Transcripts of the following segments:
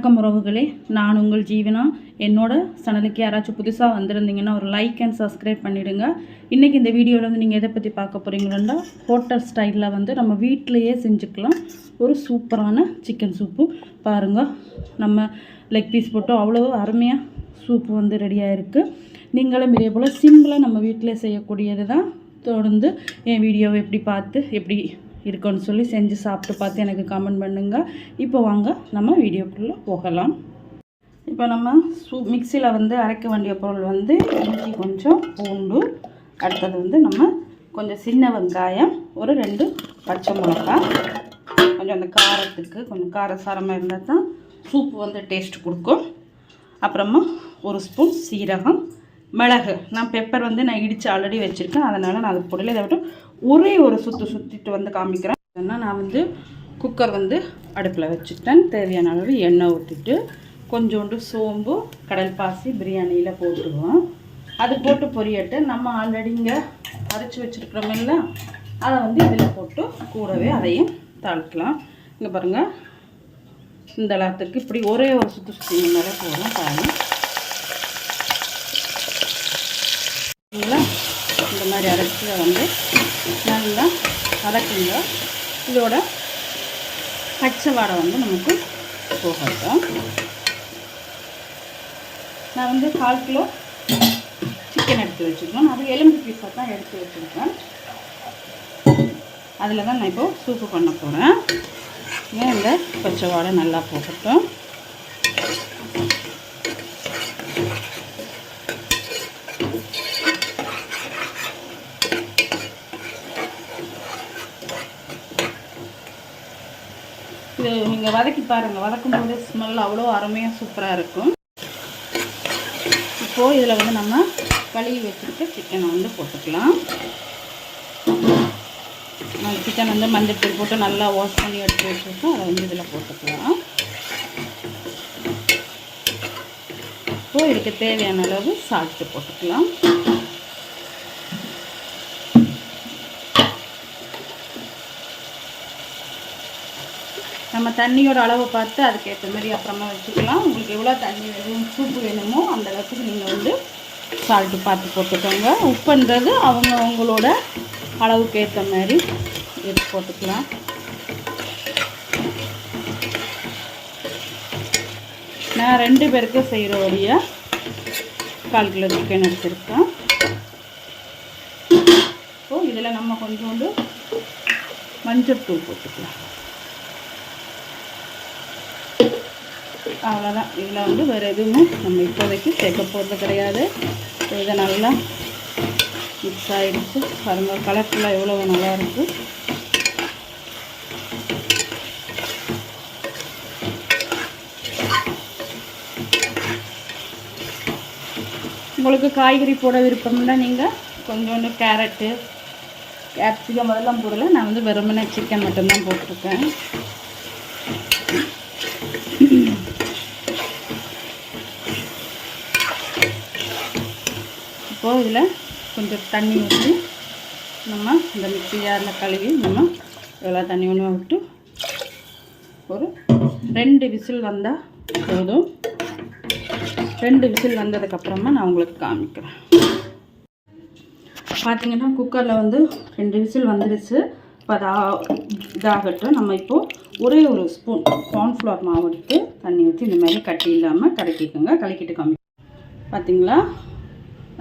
வணக்கம் உறவுகளே, நான் உங்கள் ஜீவனா. என்னோட சேனலுக்கு யாராச்சும் புதுசாக வந்திருந்தீங்கன்னா ஒரு லைக் அண்ட் சப்ஸ்கிரைப் பண்ணிவிடுங்க. இன்றைக்கி இந்த வீடியோவில் வந்து நீங்கள் எதை பற்றி பார்க்க போகிறீங்கன்னா, ஹோட்டல் ஸ்டைலில் வந்து நம்ம வீட்டிலையே செஞ்சுக்கலாம் ஒரு சூப்பரான சிக்கன் சூப்பு. பாருங்கள், நம்ம லெக் பீஸ் போட்டு அவ்வளோ அருமையாக சூப்பு வந்து ரெடியாக இருக்குது. நீங்களும் இதே போல் சிம்பிளாக நம்ம வீட்டில் செய்யக்கூடியது தான். தொடர்ந்து என் வீடியோவை எப்படி பார்த்து எப்படி இருக்குன்னு சொல்லி செஞ்சு சாப்பிட்டு பார்த்து எனக்கு கமெண்ட் பண்ணுங்கள். இப்போ வாங்க நம்ம வீடியோக்குள்ளே போகலாம். இப்போ நம்ம மிக்சியில் வந்து அரைக்க வேண்டிய பொருள் வந்து இஞ்சி, கொஞ்சம் பூண்டு, அடுத்தது வந்து நம்ம கொஞ்சம் சின்ன வெங்காயம், ஒரு 2 பச்சை மிளகாய், கொஞ்சம் அந்த காரத்துக்கு கொஞ்சம் காரசாரமாக இருந்தால் தான் சூப்பு வந்து டேஸ்ட் கொடுக்கும். அப்புறமா 1 ஸ்பூன் சீரகம், மிளகு. நான் பெப்பர் வந்து நான் இடித்து ஆல்ரெடி வச்சுருக்கேன், அதனால் நான் அது பொடியில் இதை விட்டு ஒரே ஒரு சுற்றிட்டு வந்து காமிக்கிறேன். நான் வந்து குக்கர் வந்து அடுப்பில் வச்சுட்டேன். தேவையான அளவு எண்ணெய் ஊற்றிட்டு கொஞ்சோண்டு சோம்பு, கடல் பாசி பிரியாணியில் போட்டுருவோம். அது போட்டு பொரியட்டு நம்ம ஆல்ரெடி இங்கே அரைச்சி வச்சுருக்கிறோமில்ல, அதை வந்து இதில் போட்டு கூடவே அதையும் தாளிக்கலாம். இங்கே பாருங்கள், இந்த எல்லாத்துக்கு இப்படி ஒரே ஒரு சுற்றினாலே போதும். பாருங்கள், இந்த மாதிரி அரைச்சி வந்து நல்லா வதக்குங்க. இதோட பச்சை வாடை வந்து நமக்கு போகட்டும். நான் வந்து 1/4 கிலோ சிக்கன் எடுத்து வச்சுருக்கேன். அது எலும்பு பீஸாக தான் எடுத்து வச்சுருக்கேன். அதில் தான் நான் இப்போது சூப்பு பண்ண போகிறேன். ஏன் இந்த பச்சை வாடை நல்லா போகட்டும். இது நீங்கள் வதக்கி பாருங்கள், வதக்கும்போது ஸ்மெல் அவ்வளோ அருமையாக சூப்பராக இருக்கும். இப்போது இதில் வந்து நம்ம கழுவி வச்சுட்டு சிக்கனை வந்து போட்டுக்கலாம். சிக்கன் வந்து மஞ்சள் போட்டு நல்லா வாஷ் பண்ணி எடுத்து வச்சுருக்கோம். அதை வந்து இதில் போட்டுக்கலாம். இப்போது இதுக்கு தேவையான அளவு சால்ட்டு போட்டுக்கலாம். நம்ம தண்ணியோட அளவை பார்த்து அதுக்கேற்ற மாதிரி அப்புறமா வச்சுக்கலாம். உங்களுக்கு எவ்வளோ தண்ணி வேணும், சூப்பு வேணுமோ அந்த அளவுக்கு நீங்கள் வந்து சால்ட்டு பார்த்து போட்டுக்கோங்க. உப்புன்றது அவங்களோட அளவுக்கு ஏற்ற மாதிரி எடுத்து போட்டுக்கலாம். நான் 2 பேருக்கு செய்கிற வழிய 1/4 கிலோ சிக்கன் எடுத்துருக்கேன். ஸோ இதில் நம்ம கொஞ்சோண்டு மஞ்சள் தூள் போட்டுக்கலாம். அவ்வளோதான். இதில் வந்து வேறு எதுவுமே நம்ம இப்போதைக்கு சேர்க்க போகிறது கிடையாது. இதை நல்லா மிக்ஸ் ஆகிடுச்சு. பாருங்கள், கலர்ஃபுல்லாக எவ்வளோ நல்லா இருக்குது. உங்களுக்கு காய்கறி போட விருப்பம்னா நீங்கள் கொஞ்சோண்டு கேரட்டு, கேப்சிகம் அதெல்லாம் போடலை. நான் வந்து வெறுமனே சிக்கன் மட்டும்தான் போட்டிருக்கேன். இப்போது இதில் கொஞ்சம் தண்ணி ஊற்றி நம்ம இந்த மிக்ஸி ஜாரில் கழுவி நம்ம எவ்வளோ தண்ணி ஒன்று விட்டு ஒரு 2 விசில் வந்தால் போதும். 2 விசில் வந்ததுக்கப்புறமா நான் உங்களுக்கு காமிக்கிறேன். பார்த்திங்கன்னா குக்கரில் வந்து 2 விசில் வந்துடுச்சு. இப்போ இதாகட்டும். நம்ம இப்போது ஒரே ஒரு ஸ்பூன் கார்ன்ஃப்ளவர் மாவு எடுத்து தண்ணி ஊற்றி இந்த மாதிரி கட்டி இல்லாமல் கலக்கிக்கோங்க. கலக்கிட்டு பார்த்திங்களா,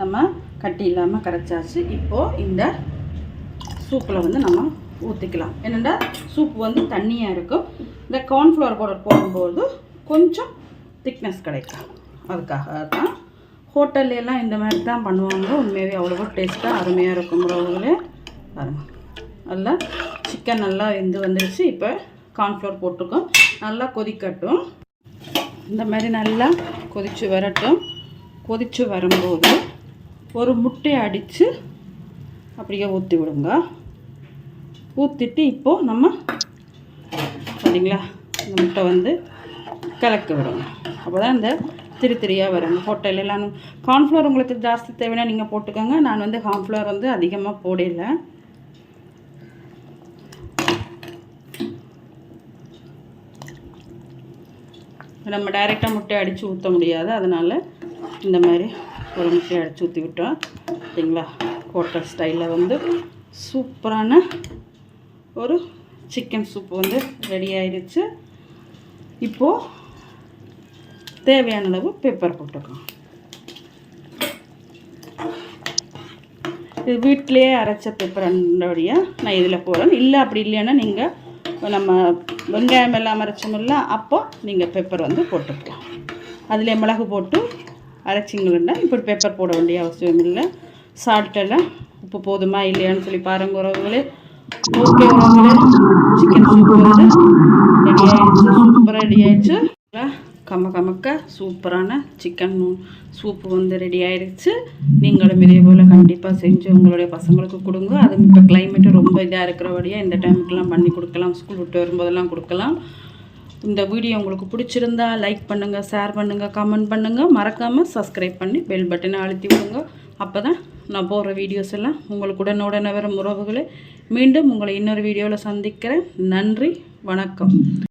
நம்ம கட்டி இல்லாமல் கரைச்சாச்சு. இப்போது இந்த சூப்பில் வந்து நம்ம ஊற்றிக்கலாம். என்னென்னா சூப்பு வந்து தண்ணியாக இருக்கும். இந்த கார்ன்ஃப்ளவர் பவுடர் போடும்போது கொஞ்சம் திக்னஸ் கிடைக்கும். அதுக்காக தான் ஹோட்டல்லாம் இந்த மாதிரி தான் பண்ணுவாங்க. உண்மையாகவே அவ்வளோ டேஸ்ட்டாக அருமையாக இருக்கும் உறவுகளே. பாருங்கள், நல்லா சிக்கன் நல்லா வந்துடுச்சு. இப்போ கார்ன்ஃப்ளவர் போட்டுருக்கோம். நல்லா கொதிக்கட்டும். இந்த மாதிரி நல்லா கொதித்து வரட்டும். கொதித்து வரும்போது ஒரு முட்டையை அடித்து அப்படியே ஊற்றி விடுங்க. ஊற்றிட்டு இப்போது நம்ம பார்த்தீங்களா, இந்த முட்டை வந்து கலக்க விடுங்க. அப்போ தான் இந்த திரியாக வரும். ஹோட்டல்லாம் கார்ன்ஃப்ளவர் உங்களுக்கு ஜாஸ்தி தேவைன்னா நீங்கள் போட்டுக்கோங்க. நான் வந்து கார்ன்ஃப்ளவர் வந்து அதிகமாக போடலை. நம்ம டைரெக்டாக முட்டையை அடித்து ஊற்ற முடியாது, அதனால் இந்த மாதிரி ஒரு முட்டையை அடித்து ஊற்றி விட்டோம். சரிங்களா? ஹோட்டல் ஸ்டைலில் வந்து சூப்பரான ஒரு சிக்கன் சூப் வந்து ரெடி ஆயிடுச்சு. இப்போது தேவையான அளவு பெப்பர் போட்டுக்கலாம். இது வீட்டிலேயே அரைச்ச பெப்பர் அண்டோடையாக நான் இதில் போடுறேன். இல்லை அப்படி இல்லைன்னா நீங்கள் நம்ம வெங்காயம் எல்லாம் அரைச்சோம்ல, அப்போ நீங்கள் பெப்பர் வந்து போட்டுக்கலாம். அதில் மிளகு போட்டு அரைச்சிங்கன்னா இப்படி பெப்பர் போட வேண்டிய அவசியம் இல்லை. சால்ட்டெல்லாம் உப்பு போதுமா இல்லையான்னு சொல்லி பாருங்க உறவுகளே. ஓகே உறவுகளே, சிக்கன் சூப் வந்து ரெடி ஆகிடுச்சு, சூப்பராக ரெடி ஆகிடுச்சு. கமக்க சூப்பரான சிக்கன் சூப்பு வந்து ரெடி ஆகிடுச்சு. நீங்களும் இதே போல் கண்டிப்பாக செஞ்சு உங்களுடைய பசங்களுக்கு கொடுங்க. அதுவும் இப்போ கிளைமேட்டு ரொம்ப இதாக இருக்கிறபடியாக இந்த டைமுக்கெல்லாம் பண்ணி கொடுக்கலாம், ஸ்கூல் விட்டு வரும்போதெல்லாம் கொடுக்கலாம். இந்த வீடியோ உங்களுக்கு பிடிச்சிருந்தா லைக் பண்ணுங்கள், ஷேர் பண்ணுங்கள், கமெண்ட் பண்ணுங்கள். மறக்காமல் சப்ஸ்கிரைப் பண்ணி பெல் பட்டனை அழுத்தி விடுங்க. அப்போ தான் நான் போடுற வீடியோஸ் எல்லாம் உங்களுக்கு உடனுடனே வரும் உறவுகளே. மீண்டும் உங்களை இன்னொரு வீடியோவில் சந்திக்கிறேன். நன்றி, வணக்கம்.